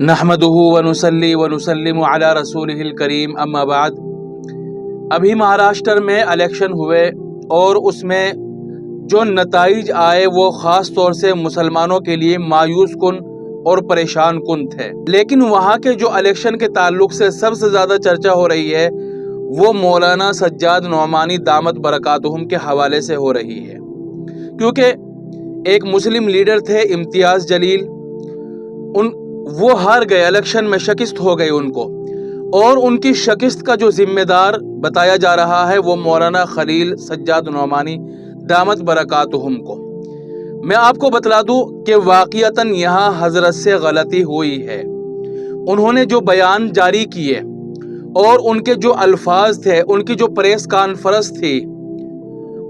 नहमदुहु व नुसल्ली व नुसल्लिमु अला रसूलिहिल करीम अम्मा बाद। अभी महाराष्ट्र में इलेक्शन हुए और उसमें जो नताइज आए वो ख़ास तौर से मुसलमानों के लिए मायूस कुन और परेशान कुन थे। लेकिन वहाँ के जो इलेक्शन के ताल्लुक से सबसे ज़्यादा चर्चा हो रही है वो मौलाना सज्जाद नौमानी दामत बरकातुहुम के हवाले से हो रही है, क्योंकि एक मुस्लिम लीडर थे इम्तियाज़ जलील, वो हार गए, इलेक्शन में शिकस्त हो गई उनको, और उनकी शिकस्त का जो जिम्मेदार बताया जा रहा है वो मौलाना खलील सज्जाद नौमानी दामत बरकातुहुम को। मैं आपको बतला दूं कि वाक़ियतन यहाँ हज़रत से गलती हुई है। उन्होंने जो बयान जारी किए और उनके जो अल्फाज थे, उनकी जो प्रेस कॉन्फ्रेंस थी,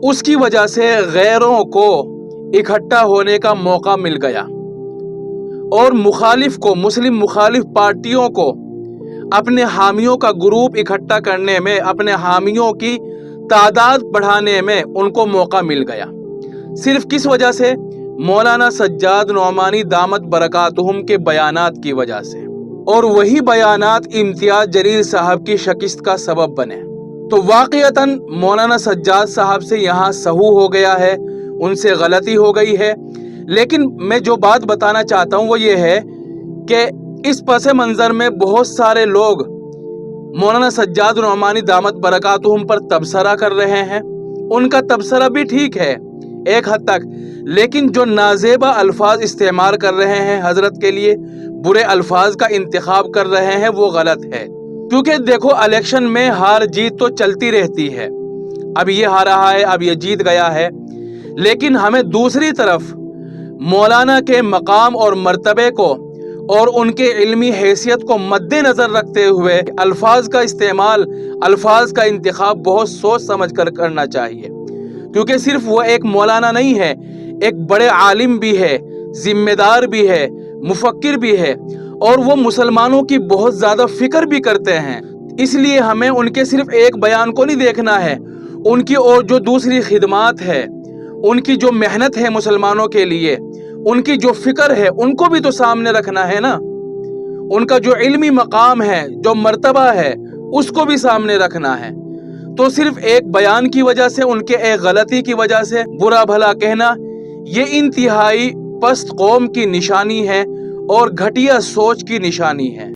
उसकी वजह से गैरों को इकट्ठा होने का मौका मिल गया और मुखालिफ को, मुस्लिम मुखालिफ पार्टियों को अपने हामियों का ग्रुप इकट्ठा करने में, अपने हामियों की तादाद बढ़ाने में उनको मौका मिल गया। सिर्फ किस वजह से? मौलाना सज्जाद नौमानी दामत बरकातुहुम के बयानात की वजह से, और वही बयानात इम्तियाज जलील साहब की शिकस्त का सबब बने। तो वाक़ियतन मौलाना सज्जाद साहब से यहाँ सहू हो गया है, उनसे गलती हो गई है। लेकिन मैं जो बात बताना चाहता हूँ वो ये है कि इस पस मंज़र में बहुत सारे लोग मौलाना सज्जाद नौमानी दामत बरकातुहुम पर तबसरा कर रहे हैं। उनका तबसरा भी ठीक है एक हद तक, लेकिन जो नाजेबा अल्फाज इस्तेमाल कर रहे हैं हजरत के लिए, बुरे अल्फाज का इंतखाब कर रहे हैं, वो गलत है। क्योंकि देखो, इलेक्शन में हार जीत तो चलती रहती है। अब ये हारा है, अब ये जीत गया है, लेकिन हमें दूसरी तरफ मौलाना के मकाम और मर्तबे को और उनके इल्मी हैसियत को मद्देनज़र रखते हुए अल्फाज का इस्तेमाल, अल्फाज का इंतखाब बहुत सोच समझ कर करना चाहिए। क्योंकि सिर्फ वो एक मौलाना नहीं है, एक बड़े आलिम भी है, जिम्मेदार भी है, मुफक्किर भी है, और वो मुसलमानों की बहुत ज़्यादा फ़िक्र भी करते हैं। इसलिए हमें उनके सिर्फ एक बयान को नहीं देखना है, उनकी और जो दूसरी खिदमात है, उनकी जो मेहनत है मुसलमानों के लिए, उनकी जो फ़िक्र है, उनको भी तो सामने रखना है ना। उनका जो इल्मी मकाम है, जो मर्तबा है, उसको भी सामने रखना है। तो सिर्फ एक बयान की वजह से, उनके एक गलती की वजह से बुरा भला कहना, ये इंतहाई पस्त कौम की निशानी है और घटिया सोच की निशानी है।